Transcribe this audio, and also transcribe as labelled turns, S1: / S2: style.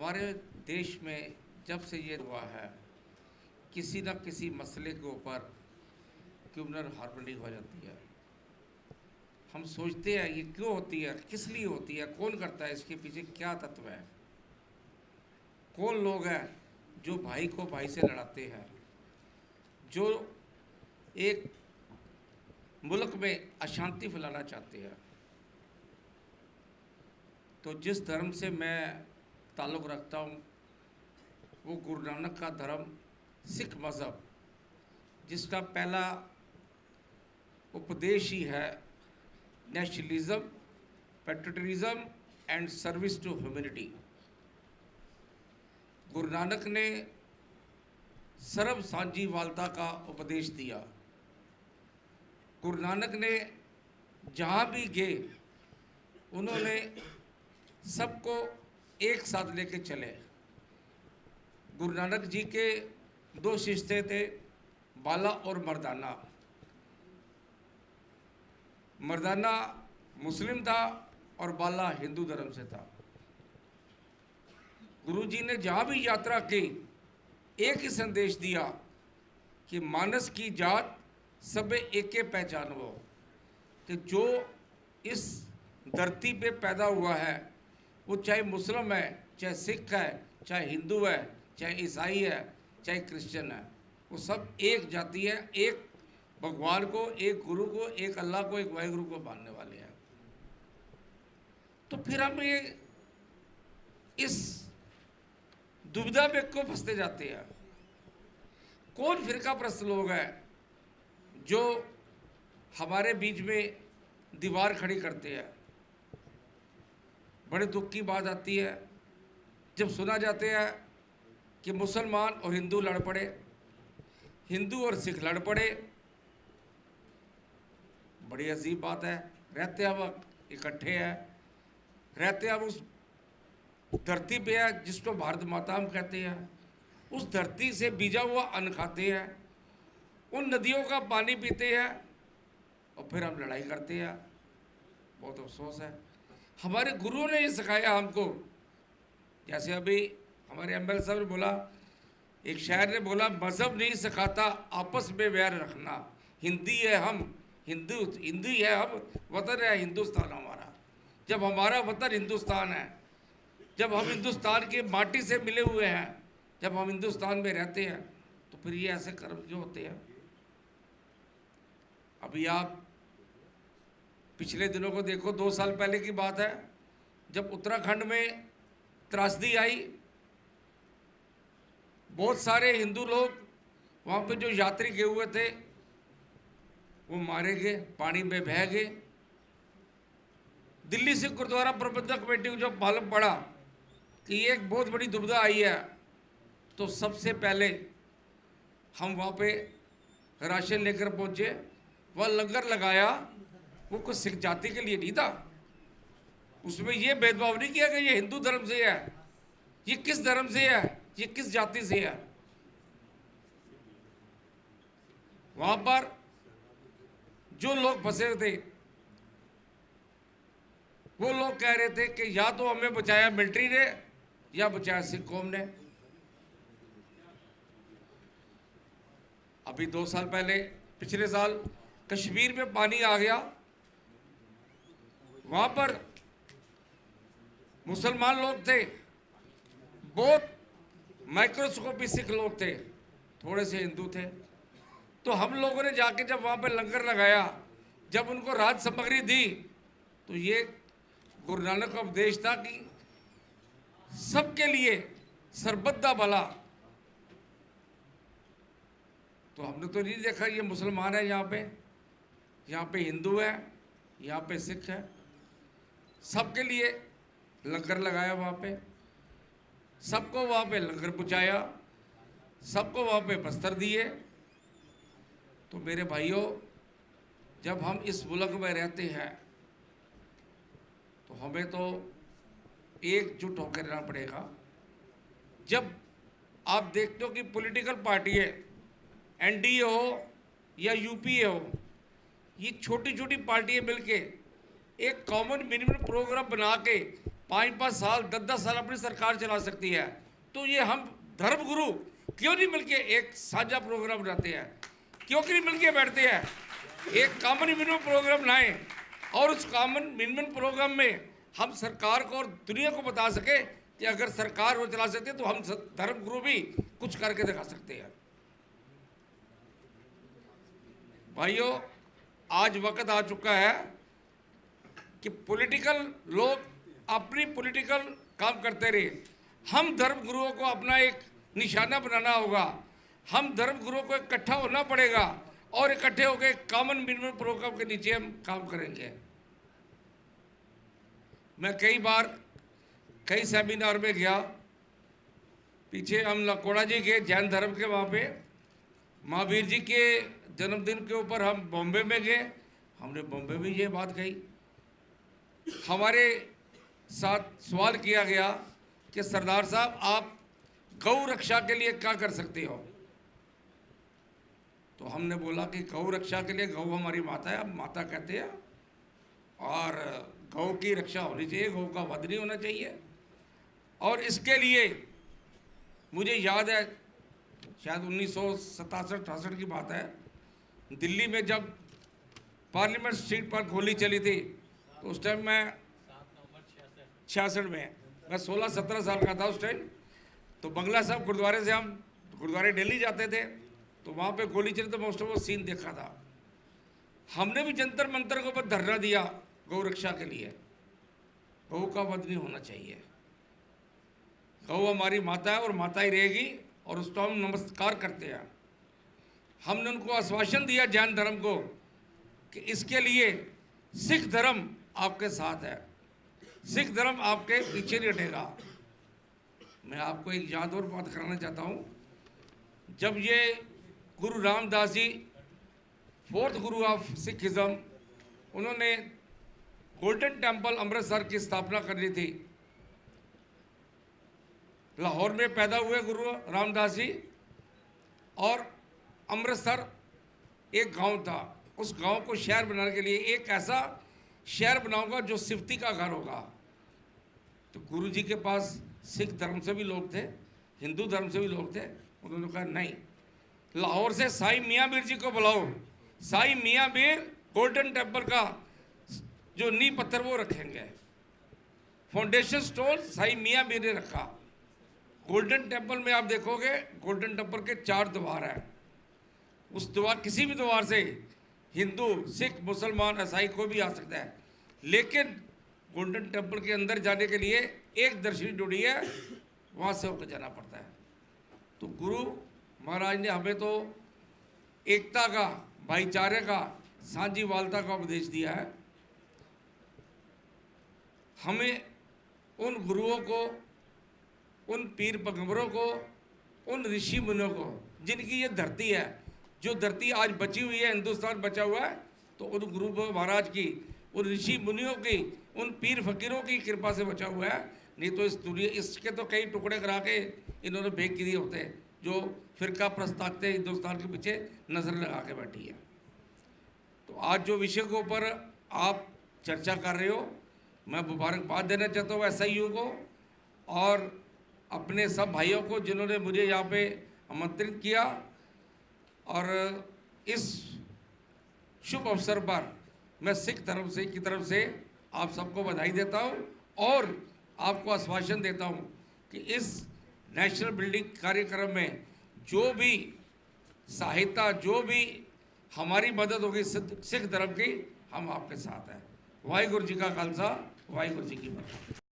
S1: हमारे देश में जब से ये हुआ है, किसी न किसी मसले के ऊपर क्रिमिनल हार्मनी हो जाती है। हम सोचते हैं ये क्यों होती है, किस लिए होती है, कौन करता है, इसके पीछे क्या तत्व है, कौन लोग हैं जो भाई को भाई से लड़ाते हैं, जो एक मुल्क में अशांति फैलाना चाहते हैं। तो जिस धर्म से मैं ताल्लुक़ रखता हूँ वो गुरु नानक का धर्म, सिख मज़हब, जिसका पहला उपदेश ही है nationalism, patriotism and service to humanity. Guru Nanak ने सर्व सांझीवालता का उपदेश दिया। गुरु नानक ने जहाँ भी गए उन्होंने सबको एक साथ लेके चले। गुरु नानक जी के दो शिष्य थे, बाला और मर्दाना। मर्दाना मुस्लिम था और बाला हिंदू धर्म से था। गुरु जी ने जहाँ भी यात्रा की एक ही संदेश दिया कि मानस की जात सबे एके पहचानो, कि जो इस धरती पे पैदा हुआ है वो चाहे मुस्लिम है, चाहे सिख है, चाहे हिंदू है, चाहे ईसाई है, चाहे क्रिश्चियन है, वो सब एक जाति है, एक भगवान को, एक गुरु को, एक अल्लाह को, एक वाहिगुरु को मानने वाले हैं। तो फिर हम ये इस दुविधा में क्यों फंसते जाते हैं? कौन फिरका प्रस्त लोग हैं जो हमारे बीच में दीवार खड़ी करते हैं? बड़े दुख की बात आती है जब सुना जाते हैं कि मुसलमान और हिंदू लड़ पड़े, हिंदू और सिख लड़ पड़े। बड़ी अजीब बात है। रहते हम इकट्ठे हैं, रहते हम उस धरती पे है जिसको भारत माता हम कहते हैं, उस धरती से बीजा हुआ अन्न खाते हैं, उन नदियों का पानी पीते हैं और फिर हम लड़ाई करते हैं। बहुत अफसोस है। हमारे गुरुओं ने ये सिखाया हमको। जैसे अभी हमारे एमएल साहब ने बोला, एक शायर ने बोला, मजहब नहीं सिखाता आपस में वैर रखना, हिंदी है हम, हिंदू है हम, वतन है हिंदुस्तान हमारा। जब हमारा वतन हिंदुस्तान है, जब हम हिंदुस्तान की माटी से मिले हुए हैं, जब हम हिंदुस्तान में रहते हैं, तो फिर ये ऐसे कर्म क्यों होते हैं? अभी आप पिछले दिनों को देखो, 2 साल पहले की बात है, जब उत्तराखंड में त्रासदी आई, बहुत सारे हिंदू लोग वहाँ पे जो यात्री गए हुए थे वो मारे गए, पानी में बह गए। दिल्ली से गुरुद्वारा प्रबंधक कमेटी को जब मालूम पड़ा कि ये एक बहुत बड़ी दुविधा आई है, तो सबसे पहले हम वहाँ पे राशन लेकर पहुँचे। वह लंगर लगाया, वो कुछ सिख जाति के लिए नहीं था। उसमें ये भेदभाव नहीं किया कि ये हिंदू धर्म से है, ये किस धर्म से है, ये किस जाति से है। वहां पर जो लोग फंसे थे वो लोग कह रहे थे कि या तो हमें बचाया मिलिट्री ने या बचाया सिख कौम ने। अभी 2 साल पहले, पिछले साल कश्मीर में पानी आ गया, वहां पर मुसलमान लोग थे, बहुत माइक्रोस्कोपी सिख लोग थे, थोड़े से हिंदू थे। तो हम लोगों ने जाके जब वहां पर लंगर लगाया, जब उनको राहत सामग्री दी, तो ये गुरु नानक का उपदेश था कि सबके लिए सरबत दा भला। तो हमने तो नहीं देखा ये मुसलमान है यहाँ पे हिंदू है, यहाँ पे सिख है, सबके लिए लंगर लगाया वहाँ पे, सबको वहाँ पे लंगर पहुँचाया, सबको वहाँ पे बस्तर दिए। तो मेरे भाइयों, जब हम इस मुल्क में रहते हैं तो हमें तो एकजुट होकर रहना पड़ेगा। जब आप देखते हो कि पॉलिटिकल पार्टी है, एनडीए हो या यूपीए हो, ये छोटी छोटी पार्टियां मिलके एक कॉमन मिनिमम प्रोग्राम बना के 5-5 साल 10-10 साल अपनी सरकार चला सकती है, तो ये हम धर्मगुरु क्यों नहीं मिलके एक साझा प्रोग्राम बनाते हैं, क्यों नहीं मिलके बैठते हैं, एक कॉमन मिनिमम प्रोग्राम लाएं और उस कॉमन मिनिमम प्रोग्राम में हम सरकार को और दुनिया को बता सके कि अगर सरकार वो चला सकते तो हम धर्मगुरु भी कुछ करके दिखा सकते हैं। भाइयों, आज वक्त आ चुका है कि पॉलिटिकल लोग अपनी पॉलिटिकल काम करते रहे, हम धर्मगुरुओं को अपना एक निशाना बनाना होगा, हम धर्मगुरुओं को इकट्ठा होना पड़ेगा और इकट्ठे होकर कॉमन मिनिमम प्रोग्राम के नीचे हम काम करेंगे। मैं कई बार कई सेमिनार में गया, पीछे हम लकोड़ा जी के जैन धर्म के वहाँ पे महावीर जी के जन्मदिन के ऊपर हम बॉम्बे में गए, हमने बॉम्बे में ये बात कही। हमारे साथ सवाल किया गया कि सरदार साहब आप गौ रक्षा के लिए क्या कर सकते हो, तो हमने बोला कि गौ रक्षा के लिए, गौ हमारी माता है, हम माता कहते हैं और गौ की रक्षा होनी चाहिए, गौ का वध नहीं होना चाहिए। और इसके लिए मुझे याद है शायद 1967-68 की बात है, दिल्ली में जब पार्लियामेंट स्ट्रीट पर गोली चली थी तो उस टाइम मैं 66 में, मैं 16-17 साल का था उस टाइम। तो बंगला साहब गुरुद्वारे से हम गुरुद्वारे दिल्ली जाते थे, तो वहाँ पे गोली चली तो मैं उस टाइम वो सीन देखा था। हमने भी जंतर मंतर के ऊपर धरना दिया गौ रक्षा के लिए, गौ का वध नहीं होना चाहिए, गौ हमारी माता है और माता ही रहेगी और उसको हम नमस्कार करते हैं। हमने उनको आश्वासन दिया जैन धर्म को कि इसके लिए सिख धर्म आपके साथ है, सिख धर्म आपके पीछे नहीं हटेगा। मैं आपको एक याद और बात कराना चाहता हूँ, जब ये गुरु Ramdas ji 4th Guru of Sikhism, उन्होंने गोल्डन टेम्पल अमृतसर की स्थापना करनी थी। लाहौर में पैदा हुए गुरु रामदास जी और अमृतसर एक गांव था, उस गांव को शहर बनाने के लिए एक ऐसा शहर बनाऊंगा जो सिफ्ती का घर होगा। तो गुरु जी के पास सिख धर्म से भी लोग थे, हिंदू धर्म से भी लोग थे। उन्होंने कहा नहीं, लाहौर से साईं मियाँ मीर जी को बुलाओ, साईं मियाँ मीर गोल्डन टेम्पल का जो नींव पत्थर वो रखेंगे। फाउंडेशन स्टोन साईं मियाँ मीर ने रखा। गोल्डन टेम्पल में आप देखोगे गोल्डन टेम्पल के 4 द्वार हैं, उस द्वार किसी भी द्वार से हिंदू, सिख, मुसलमान, ईसाई कोई भी आ सकता है, लेकिन गोल्डन टेम्पल के अंदर जाने के लिए एक दर्शनी ड्यूटी है, वहाँ से होकर जाना पड़ता है। तो गुरु महाराज ने हमें तो एकता का, भाईचारे का, साझीवालता का उपदेश दिया है। हमें उन गुरुओं को, उन पीर पैगंबरों को, उन ऋषि मुनियों को, जिनकी ये धरती है, जो धरती आज बची हुई है, हिंदुस्तान बचा हुआ है, तो उन गुरु महाराज की, उन ऋषि मुनियों की, उन पीर फकीरों की कृपा से बचा हुआ है। नहीं तो इस दुनिया, इसके तो कई टुकड़े करा के इन्होंने फेंक दिए होते हैं, जो फिरका प्रस्तावते हिंदुस्तान के पीछे नज़र लगा के बैठी है। तो आज जो विषय के ऊपर आप चर्चा कर रहे हो, मैं मुबारकबाद देना चाहता हूँ SIU को और अपने सब भाइयों को जिन्होंने मुझे यहाँ पे आमंत्रित किया। और इस शुभ अवसर पर मैं सिख धर्म से की तरफ से आप सबको बधाई देता हूँ और आपको आश्वासन देता हूँ कि इस नेशनल बिल्डिंग कार्यक्रम में जो भी सहायता, जो भी हमारी मदद होगी सिख धर्म की, हम आपके साथ हैं। वाहिगुरु जी का खालसा, वाहिगुरु जी की फतेह।